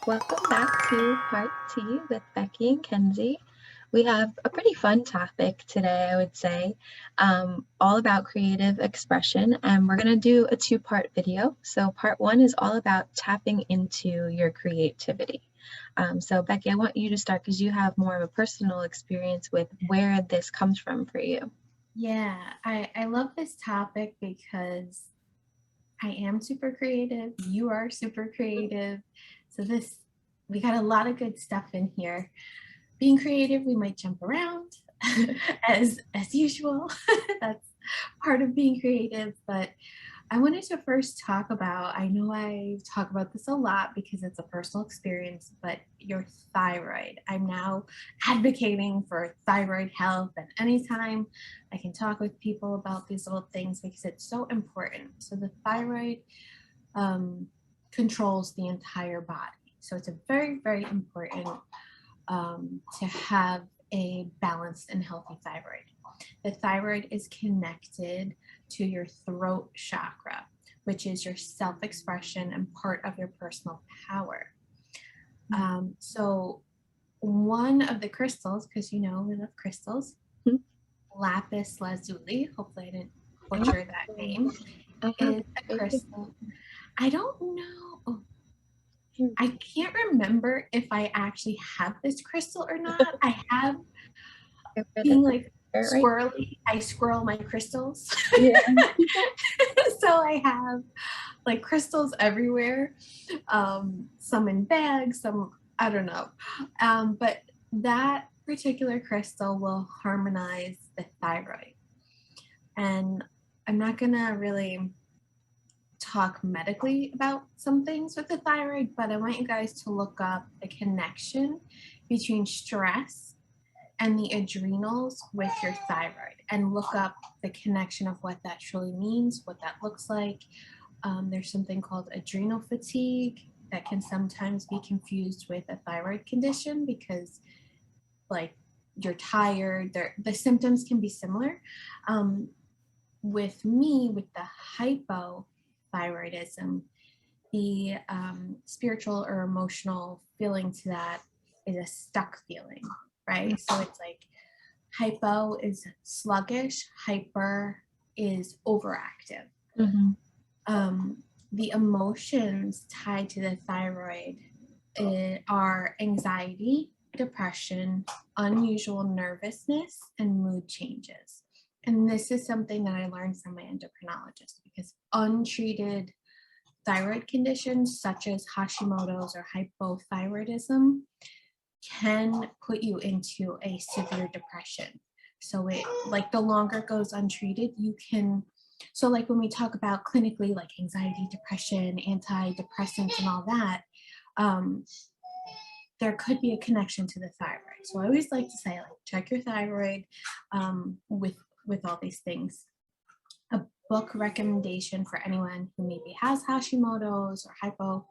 Welcome back to Part T with Becky and Kenzie. We have a pretty fun topic today, I would say, all about creative expression, and we're going to do a two-part video. So part one is all about tapping into your creativity. So Becky, I want you to start because you have more of a personal experience with where this comes from for you. Yeah, I love this topic because I am super creative. You are super creative. So we got a lot of good stuff in here. Being creative, we might jump around as usual. That's part of being creative, but I wanted to first talk about, I know I talk about this a lot because it's a personal experience, but your thyroid. I'm now advocating for thyroid health, and anytime I can talk with people about these little things because it's so important. So the thyroid um, controls the entire body. So it's a very, very important to have a balanced and healthy thyroid. The thyroid is connected to your throat chakra, which is your self expression and part of your personal power. So, one of the crystals, because you know we love crystals, lapis lazuli, hopefully I didn't butcher that name, I have is a it right crystal. I don't know. here. I can't remember if I actually have this crystal or not. I have Get rid of being like it right. squirrely, I squirrel my crystals. Yeah. So I have like crystals everywhere, some in bags, some, I don't know. But that particular crystal will harmonize the thyroid. And I'm not going to really talk medically about some things with the thyroid, but I want you guys to look up the connection between stress and the adrenals with your thyroid and look up the connection of what that truly means, what that looks like. There's something called adrenal fatigue that can sometimes be confused with a thyroid condition because, like, you're tired. The symptoms can be similar. Um, with me, with the hypothyroidism, the spiritual or emotional feeling to that is a stuck feeling, right? So it's like hypo is sluggish, hyper is overactive. Mhm. Um, the emotions tied to the thyroid are anxiety, depression, unusual nervousness, and mood changes. And this is something that I learned from my endocrinologist because untreated thyroid conditions such as Hashimoto's or hypothyroidism can put you into a severe depression. So it, like, the longer it goes untreated, you can, so like when we talk about clinically like anxiety, depression, antidepressants and all that, um, there could be a connection to the thyroid. So I always like to say, like, check your thyroid with all these things. A book recommendation for anyone who maybe has Hashimoto's or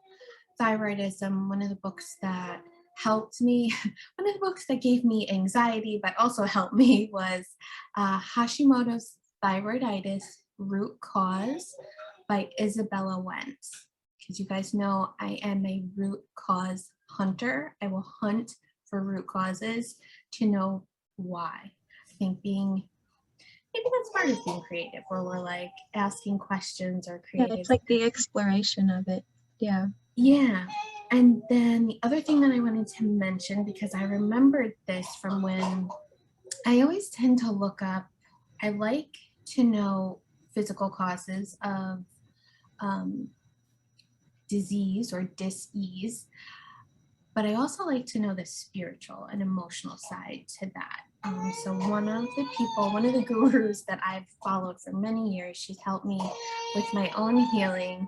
hypothyroidism. One of the books that helped me, one of the books that gave me anxiety but also helped me was Hashimoto's Thyroiditis Root Cause by Isabella Wentz. Because you guys know I am a root cause hunter. I will hunt for root causes to know why. I think being maybe that's part of being creative, where we're like asking questions or Yeah, it's creative. like the exploration of it. Yeah. Yeah. And then the other thing that I wanted to mention, because I remembered this from when I always tend to look up, I like to know physical causes of um, disease or dis-ease, but I also like to know the spiritual and emotional side to that. So one of the gurus that I've followed for many years, she's helped me with my own healing,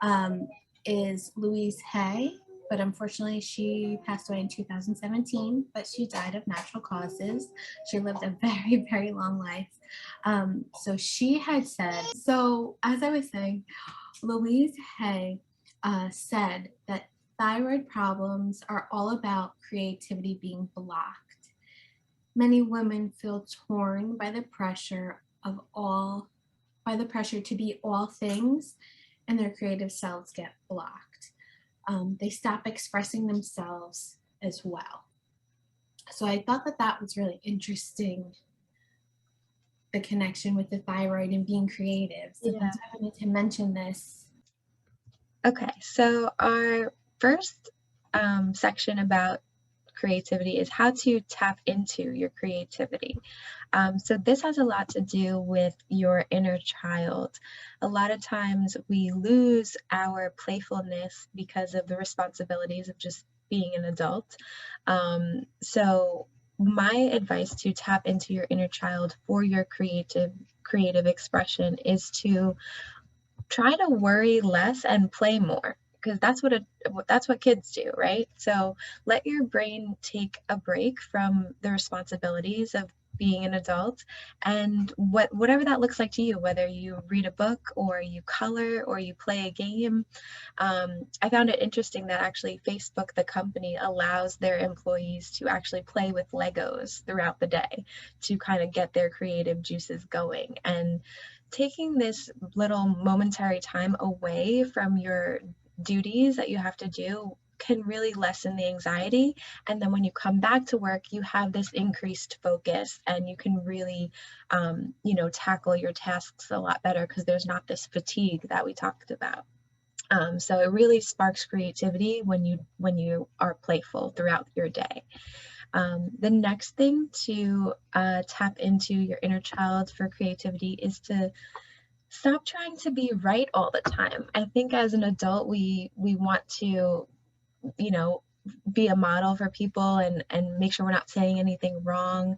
um, is Louise Hay. But unfortunately, she passed away in 2017, but she died of natural causes. She lived a very, very long life. So she had said, so as I was saying, Louise Hay said that thyroid problems are all about creativity being blocked. Many women feel torn by the pressure to be all things, and their creative selves get blocked. they stop expressing themselves as well. So I thought that that was really interesting, the connection with the thyroid and being creative. So Yeah. that's why I wanted to mention this. Okay, so our first section about creativity is how to tap into your creativity. So this has a lot to do with your inner child. A lot of times we lose our playfulness because of the responsibilities of just being an adult. So my advice to tap into your inner child for your creative expression is to try to worry less and play more, because that's what kids do, right? So let your brain take a break from the responsibilities of being an adult, and whatever that looks like to you, whether you read a book or you color or you play a game. I found it interesting that actually Facebook, the company, allows their employees to actually play with Legos throughout the day to kind of get their creative juices going. And taking this little momentary time away from your duties that you have to do can really lessen the anxiety. And then when you come back to work, you have this increased focus and you can really, tackle your tasks a lot better because there's not this fatigue that we talked about. So it really sparks creativity when you are playful throughout your day. The next thing to tap into your inner child for creativity is to stop trying to be right all the time. I think as an adult, we want to, you know, be a model for people and make sure we're not saying anything wrong.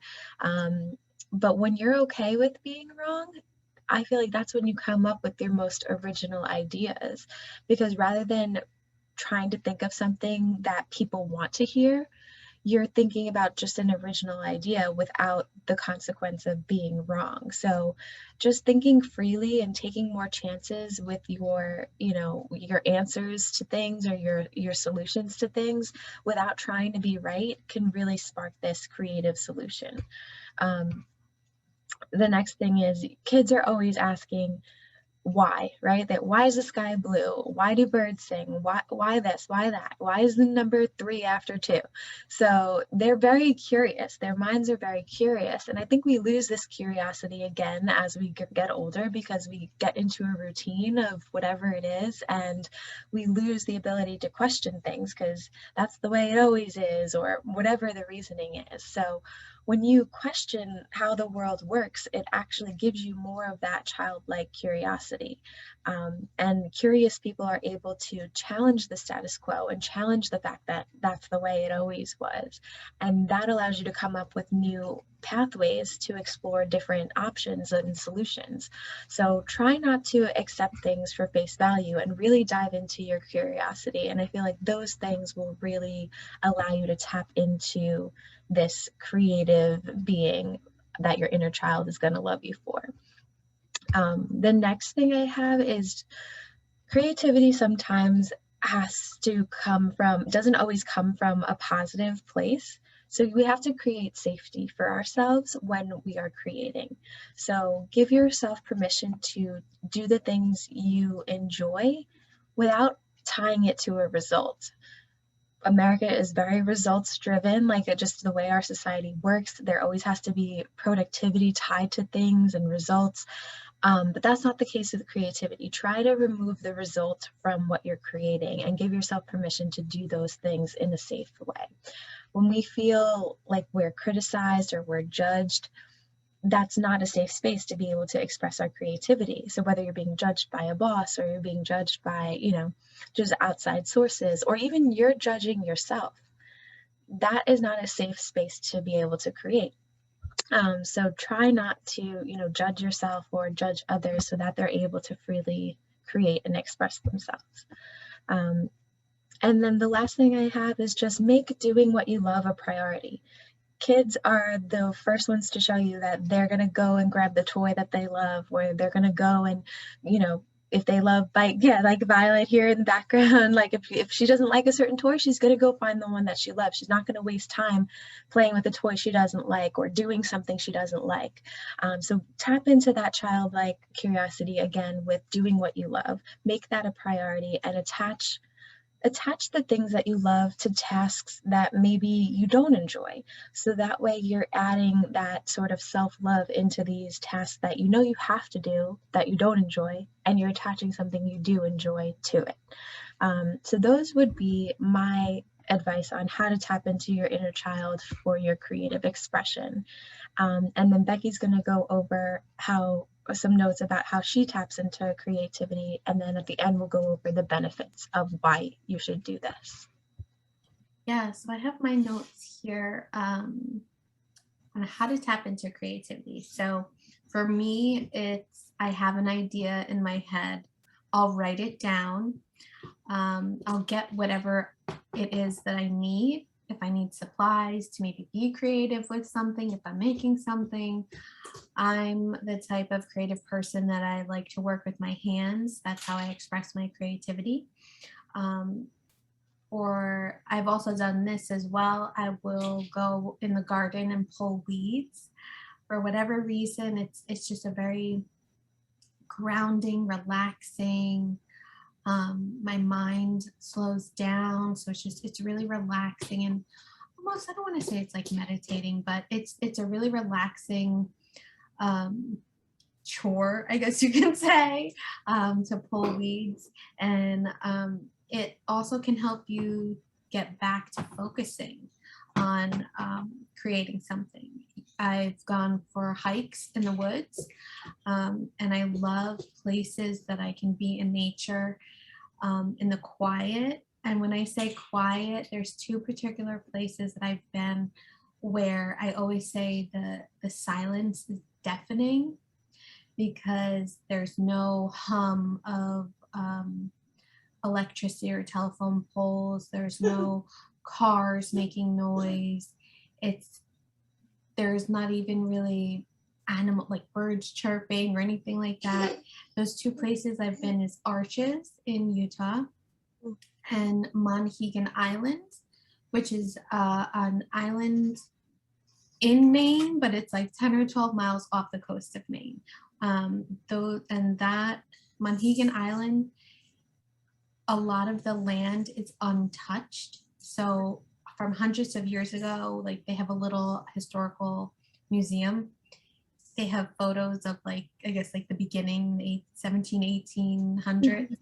But when you're okay with being wrong, I feel like that's when you come up with your most original ideas, because rather than trying to think of something that people want to hear, you're thinking about just an original idea without the consequence of being wrong. So just thinking freely and taking more chances with your answers to things or your solutions to things without trying to be right can really spark this creative solution. Um, the next thing is kids are always asking, why, right? That why is the sky blue? Why do birds sing? Why this? Why that? Why is the number 3 after 2? So they're very curious. Their minds are very curious. And I think we lose this curiosity again as we get older because we get into a routine of whatever it is and we lose the ability to question things because that's the way it always is or whatever the reasoning is. So when you question how the world works, it actually gives you more of that childlike curiosity. And curious people are able to challenge the status quo and challenge the fact that that's the way it always was. And that allows you to come up with new pathways to explore different options and solutions. So try not to accept things for face value and really dive into your curiosity. And I feel like those things will really allow you to tap into this creative being that your inner child is going to love you for. The next thing I have is creativity sometimes doesn't always come from a positive place. So we have to create safety for ourselves when we are creating. So give yourself permission to do the things you enjoy without tying it to a result. America is very results driven, like just the way our society works. There always has to be productivity tied to things and results. But that's not the case with creativity. Try to remove the result from what you're creating and give yourself permission to do those things in a safe way. When we feel like we're criticized or we're judged, that's not a safe space to be able to express our creativity. So whether you're being judged by a boss or you're being judged by, just outside sources, or even you're judging yourself, that is not a safe space to be able to create. So try not to, judge yourself or judge others so that they're able to freely create and express themselves. And then the last thing I have is just make doing what you love a priority. Kids are the first ones to show you that they're going to go and grab the toy that they love, or they're going to go and, if they love bike, yeah, like Violet here in the background, like if she doesn't like a certain toy, she's going to go find the one that she loves. She's not going to waste time playing with a toy she doesn't like or doing something she doesn't like. So tap into that childlike curiosity again with doing what you love. Make that a priority and attach attach the things that you love to tasks that maybe you don't enjoy. So that way you're adding that sort of self-love into these tasks that you know you have to do that you don't enjoy, and you're attaching something you do enjoy to it. So those would be my advice on how to tap into your inner child for your creative expression. And then Becky's going to go over how some notes about how she taps into creativity. And then at the end, we'll go over the benefits of why you should do this. Yeah, so I have my notes here on how to tap into creativity. So for me, it's I have an idea in my head, I'll write it down. I'll get whatever it is that I need. If I need supplies to maybe be creative with something, if I'm making something, I'm the type of creative person that I like to work with my hands. That's how I express my creativity. Um, or I've also done this as well. I will go in the garden and pull weeds. For whatever reason, it's just a very grounding, relaxing. My mind slows down, so it's really relaxing and almost I don't want to say it's like meditating, but it's a really relaxing um, chore, I guess you can say, to pull weeds. And it also can help you get back to focusing on creating something. I've gone for hikes in the woods, and I love places that I can be in nature, in the quiet. And when I say quiet, there's two particular places that I've been where I always say the silence is deafening because there's no hum of electricity or telephone poles. There's no cars making noise. It's there's not even really animal like birds chirping or anything like that. Those two places I've been is Arches in Utah and Monhegan Island, which is an island in Maine, but it's like 10 or 12 miles off the coast of Maine. Though, and that Monhegan Island, a lot of the land is untouched. So from hundreds of years ago, like they have a little historical museum. They have photos of like, I guess like the beginning, the 17, 1800s,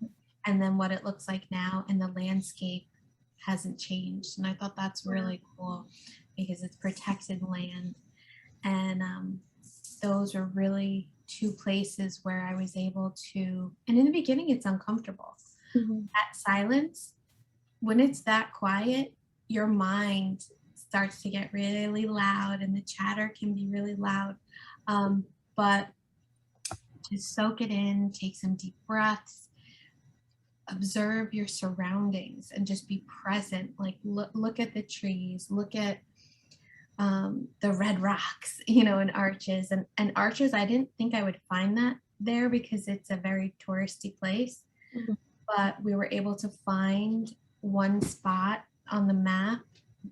and then what it looks like now, and the landscape hasn't changed. And I thought that's really cool because it's protected land. And those are really two places where I was able to, and in the beginning, it's uncomfortable. That silence, when it's that quiet, your mind starts to get really loud and the chatter can be really loud. But just soak it in, take some deep breaths, observe your surroundings and just be present. Like look at the trees, look at the red rocks, you know, in Arches. And Arches, I didn't think I would find that there because it's a very touristy place. But we were able to find one spot on the map,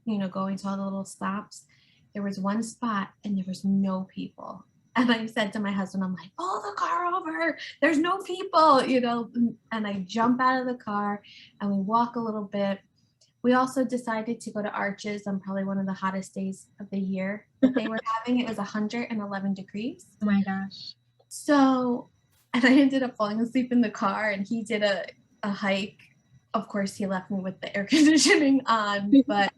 you know, going to all the little stops. There was one spot and there was no people. And I said to my husband, I'm like, pull the car over. There's no people, you know. And I jump out of the car and we walk a little bit. We also decided to go to Arches on probably one of the hottest days of the year that they were having. It was 111 degrees. Oh my gosh. So, and I ended up falling asleep in the car and he did a hike. Of course, he left me with the air conditioning on, but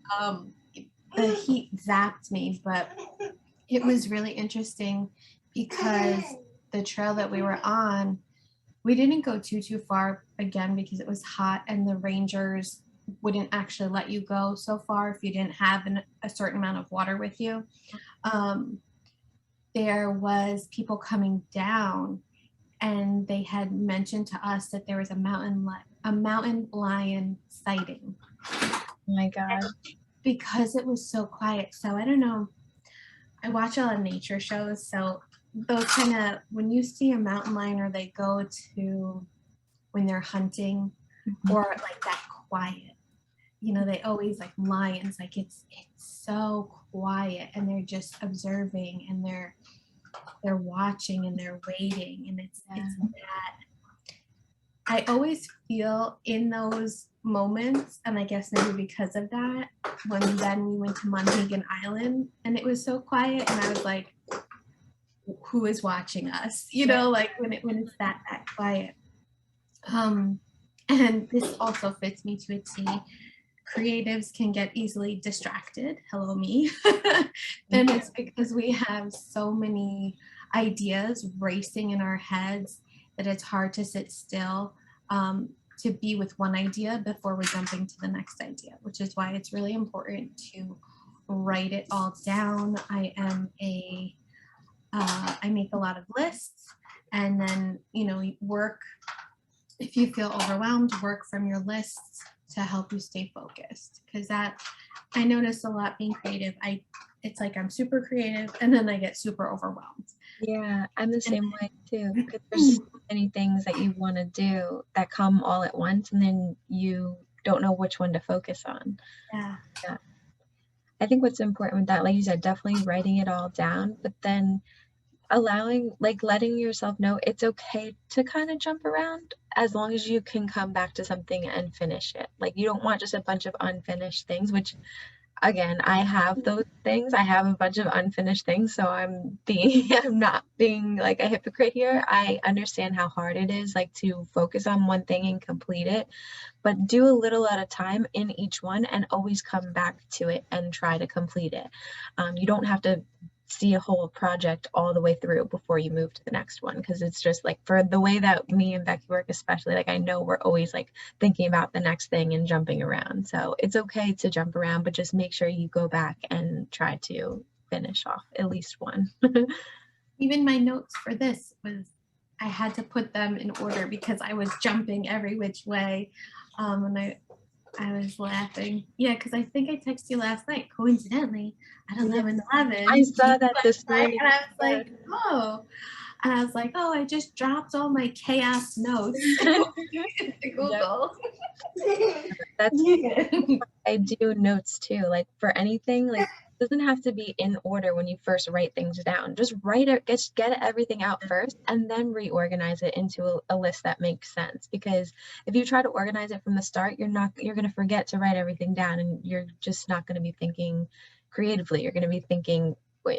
the heat zapped me. But it was really interesting because the trail that we were on, we didn't go too far again because it was hot and the rangers wouldn't actually let you go so far if you didn't have a certain amount of water with you. There was people coming down and they had mentioned to us that there was a mountain lion sighting. Oh my God. Because it was so quiet. So I don't know. I watch a lot of nature shows. So those kind of, when you see a mountain lion or they go to when they're hunting or like that quiet, you know, they always like lions, like it's so quiet and they're just observing and they're watching and they're waiting and it's that. I always feel in those moments, and I guess maybe because of that, when then we went to Monhegan Island and it was so quiet, and I was like, who is watching us? You know, like when it's that quiet. And this also fits me to a T. Creatives can get easily distracted. Hello, me. And it's because we have so many ideas racing in our heads that it's hard to sit still, to be with one idea before we're jumping to the next idea, which is why it's really important to write it all down. I make a lot of lists, and then, work, if you feel overwhelmed, work from your lists to help you stay focused. Because that, I notice a lot being creative. It's like I'm super creative and then I get super overwhelmed. Yeah, I'm the same way too, because there's so many things that you want to do that come all at once, and then you don't know which one to focus on. Yeah. Yeah. I think what's important with that, like you said, definitely writing it all down, but then letting yourself know it's okay to kind of jump around as long as you can come back to something and finish it. Like, you don't want just a bunch of unfinished things, which again, I have those things. I have a bunch of unfinished things, so I'm not being like a hypocrite here. I understand how hard it is, like, to focus on one thing and complete it, but do a little at a time in each one and always come back to it and try to complete it. You don't have to see a whole project all the way through before you move to the next one, because it's just like, for the way that me and Becky work especially, like, I know we're always like thinking about the next thing and jumping around. So it's okay to jump around, but just make sure you go back and try to finish off at least one. Even my notes for this was, I had to put them in order because I was jumping every which way. And I was laughing. Yeah, because I think I texted you last night, coincidentally, at 11:11. I saw that this morning. And I was like, oh. And I was like, oh, I just dropped all my chaos notes into Google. That's I do notes too, like for anything, like, it doesn't have to be in order when you first write things down. Just write it, get everything out first, and then reorganize it into a list that makes sense. Because if you try to organize it from the start, you're going to forget to write everything down, and you're just not going to be thinking creatively. You're going to be thinking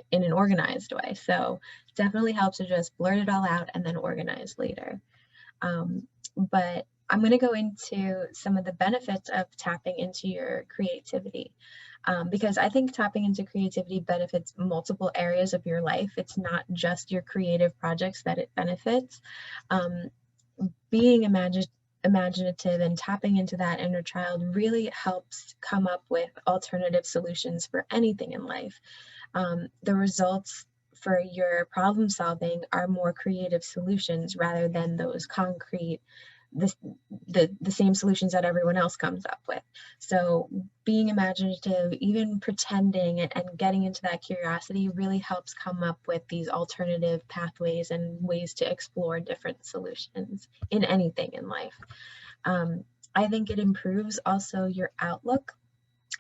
in an organized way. So it definitely helps to just blurt it all out and then organize later. But I'm going to go into some of the benefits of tapping into your creativity, because I think tapping into creativity benefits multiple areas of your life. It's not just your creative projects that it benefits. Being imaginative and tapping into that inner child really helps come up with alternative solutions for anything in life. The results for your problem solving are more creative solutions rather than those concrete, the same solutions that everyone else comes up with. So being imaginative, even pretending, and getting into that curiosity really helps come up with these alternative pathways and ways to explore different solutions in anything in life. I think it improves also your outlook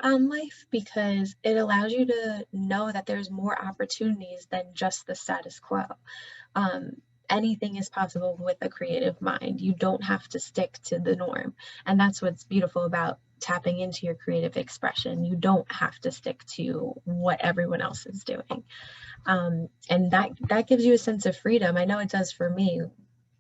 on life, because it allows you to know that there's more opportunities than just the status quo. Anything is possible with a creative mind. You don't have to stick to the norm. And that's what's beautiful about tapping into your creative expression. You don't have to stick to what everyone else is doing. And that gives you a sense of freedom. I know it does for me.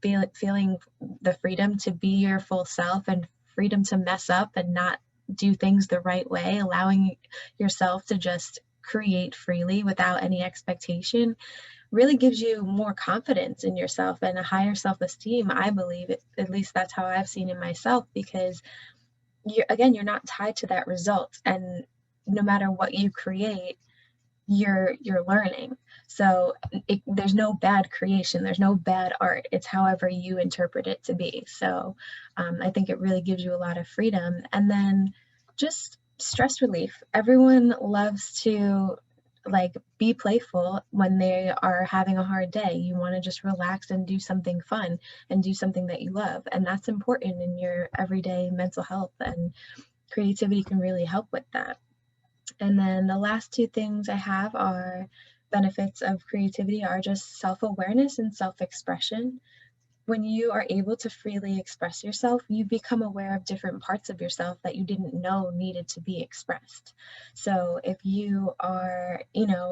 Feeling the freedom to be your full self, and freedom to mess up and not do things the right way, allowing yourself to just create freely without any expectation, really gives you more confidence in yourself and a higher self-esteem. I believe, at least that's how I've seen in myself, because you're not tied to that result, and no matter what you create, you're learning. So there's no bad creation, there's no bad art. It's however you interpret it to be. So I think it really gives you a lot of freedom. And then just stress relief. Everyone loves to be playful when they are having a hard day. You want to just relax and do something fun and do something that you love, and that's important in your everyday mental health, and creativity can really help with that. And then the last two things I have are benefits of creativity are just self-awareness and self-expression. when you are able to freely express yourself, you become aware of different parts of yourself that you didn't know needed to be expressed. So if you are,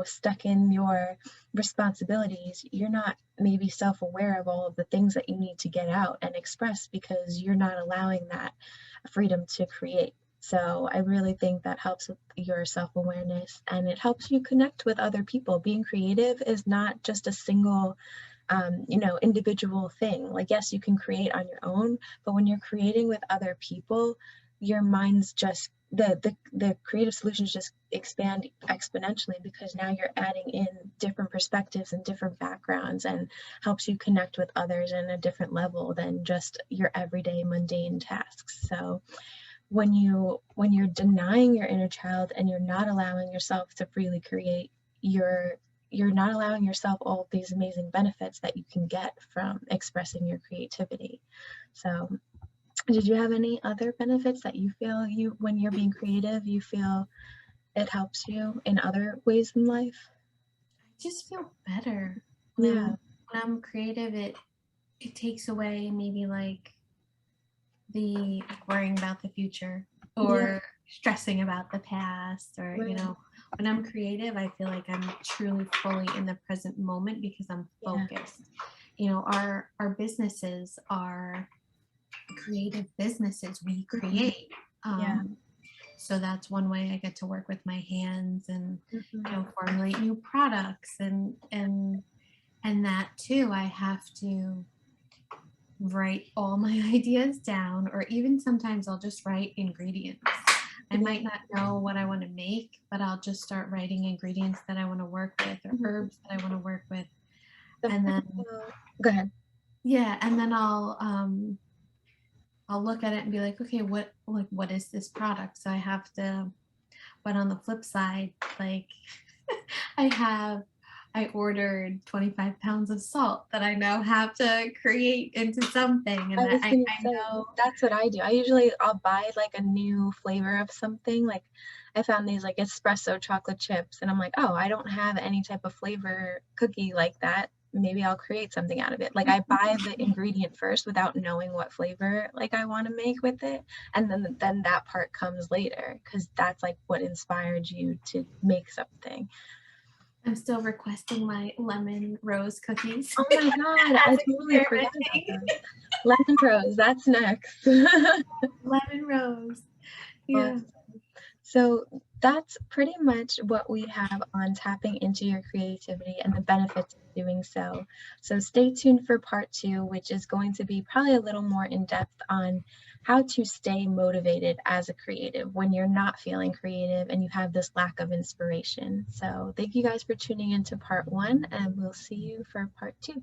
stuck in your responsibilities, you're not maybe self-aware of all of the things that you need to get out and express because you're not allowing that freedom to create. So I really think that helps with your self-awareness, and it helps you connect with other people. Being creative is not just a single individual thing. Like, yes, you can create on your own, but when you're creating with other people, your mind's just the creative solutions just expand exponentially because now you're adding in different perspectives and different backgrounds and helps you connect with others in a different level than just your everyday mundane tasks. So when you're denying your inner child and you're not allowing yourself to freely create, you're not allowing yourself all of these amazing benefits that you can get from expressing your creativity. So, did you have any other benefits that you feel when you're being creative, you feel it helps you in other ways in life? I just feel better Yeah, when I'm creative. It takes away maybe like the like worrying about the future yeah, or stressing about the past, or right, when I'm creative, I feel like I'm truly fully in the present moment because I'm yeah, focused. Our businesses are creative businesses. We mhm, create. yeah, um, so that's one way I get to work with my hands and mhm, formulate new products, and that too I have to write all my ideas down, or even sometimes I'll just write ingredients. I yeah, might not know what I want to make, but I'll just start writing ingredients that I want to work with, or mhm. herbs that I want to work with. So And how do then, you go ahead. yeah, and then I'll look at it and be like, okay, what is this product? So I have to, but on the flip side, like I have I ordered 25 pounds of salt that I now have to create into something, I and that was I, gonna I say, know. that's what I do. I'll buy like a new flavor of something. Like I found these like espresso chocolate chips and I'm like, oh, I don't have any type of flavor cookie like that. Maybe I'll create something out of it. Like I buy the ingredient first without knowing what flavor like I want to make with it. And then that part comes later because that's like what inspired you to make something. I'm still requesting my lemon rose cookies Oh my God, as I totally forgot about experimenting. those. Lemon rose, that's next. Lemon rose. Yeah. Awesome. So that's pretty much what we have on tapping into your creativity and the benefits of doing so. So stay tuned for part two, which is going to be probably a little more in depth on how to stay motivated as a creative when you're not feeling creative and you have this lack of inspiration. So thank you guys for tuning into part one, and we'll see you for part two.